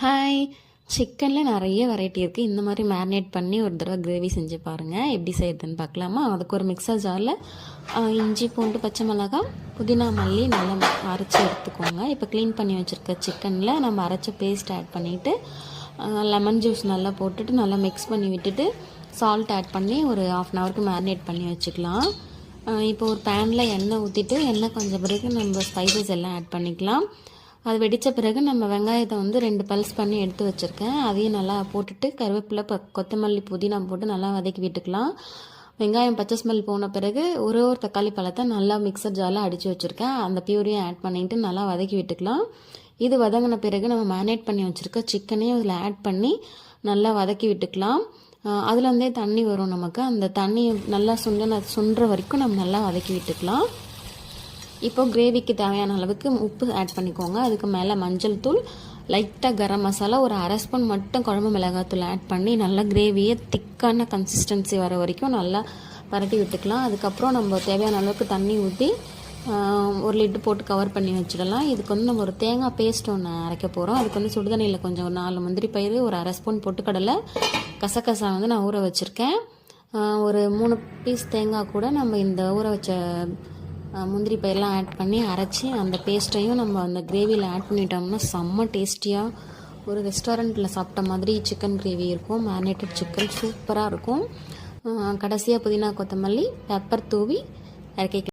Hi. சிக்கனில் நிறைய variety இருக்குது. இந்த மாதிரி மேரினேட் பண்ணி ஒரு தடவை கிரேவி செஞ்சு பாருங்கள். எப்படி செய்யுதுன்னு பார்க்கலாமா? அதுக்கு ஒரு மிக்சர் ஜாரில் இஞ்சி பூண்டு பச்சை மிளகாய் புதினா மல்லி நல்லா அரைச்சி எடுத்துக்கோங்க. இப்போ க்ளீன் பண்ணி வச்சுருக்க சிக்கனில் நம்ம அரைச்ச பேஸ்ட் ஆட் பண்ணிவிட்டு லெமன் ஜூஸ் நல்லா போட்டுட்டு நல்லா மிக்ஸ் பண்ணி விட்டுட்டு சால்ட் ஆட் பண்ணி ஒரு 1/2 ஹவருக்கு மேரினேட் பண்ணி வச்சுக்கலாம். இப்போ ஒரு பேனில் எண்ணெய் ஊற்றிட்டு எண்ணெய் கொஞ்சம் பிறகு நம்ம ஸ்பைசஸ் எல்லாம் ஆட் பண்ணிக்கலாம். அது வெடித்த பிறகு நம்ம வெங்காயத்தை 2 பல்ஸ் பண்ணி எடுத்து வச்சுருக்கேன். அதையும் நல்லா போட்டுட்டு கருவேப்பிலை கொத்தமல்லி புதினா போட்டு நல்லா வதக்கி விட்டுக்கலாம். வெங்காயம் பச்சை ஸ்மெல் போன பிறகு ஒரு தக்காளி பழத்தை நல்லா மிக்சர் ஜாரில் அடித்து வச்சுருக்கேன். அந்த பியூரையும் ஆட் பண்ணிவிட்டு நல்லா வதக்கி விட்டுக்கலாம். இது வதங்கின பிறகு நம்ம மேரினேட் பண்ணி வச்சுருக்க சிக்கனையும் அதில் ஆட் பண்ணி நல்லா வதக்கி விட்டுக்கலாம். அதுலேருந்தே தண்ணி வரும் நமக்கு. அந்த தண்ணி நல்லா சுண்டுற வரைக்கும் நம்ம நல்லா வதக்கி விட்டுக்கலாம். இப்போ கிரேவிக்கு தேவையான அளவுக்கு உப்பு ஆட் பண்ணிக்கோங்க. அதுக்கு மேலே மஞ்சள் தூள், லைட்டாக கரம் மசாலா, ஒரு 1/2 ஸ்பூன் மட்டும் குழம்பு மிளகாத்தூள் ஆட் பண்ணி நல்லா கிரேவியை திக்கான கன்சிஸ்டன்சி வர வரைக்கும் நல்லா பரட்டி விட்டுக்கலாம். அதுக்கப்புறம் நம்ம தேவையான அளவுக்கு தண்ணி ஊற்றி ஒரு லிட்டு போட்டு கவர் பண்ணி வச்சிடலாம். இதுக்கு நம்ம ஒரு தேங்காய் பேஸ்ட் ஒன்று அரைக்க போகிறோம். அதுக்கு சுடுதண்ணியில் கொஞ்சம் ஒரு 4 முந்திரி பயிறு, ஒரு 1/2 ஸ்பூன் பொட்டுக்கடலை, கசகசா நான் ஊற வச்சுருக்கேன். ஒரு 3 பீஸ் தேங்காய் கூட நம்ம இந்த ஊற வச்ச முந்திரி பயிரெலாம் ஆட் பண்ணி அரைச்சி அந்த பேஸ்ட்டையும் நம்ம அந்த கிரேவியில் ஆட் பண்ணிட்டோம்னா செம்ம டேஸ்டியாக ஒரு ரெஸ்டாரண்ட்டில் சாப்பிட்ட மாதிரி சிக்கன் கிரேவி இருக்கும். மேரினேட்டட் சிக்கன் சூப்பராக இருக்கும். கடைசியாக புதினா கொத்தமல்லி பெப்பர் தூவி இறக்கி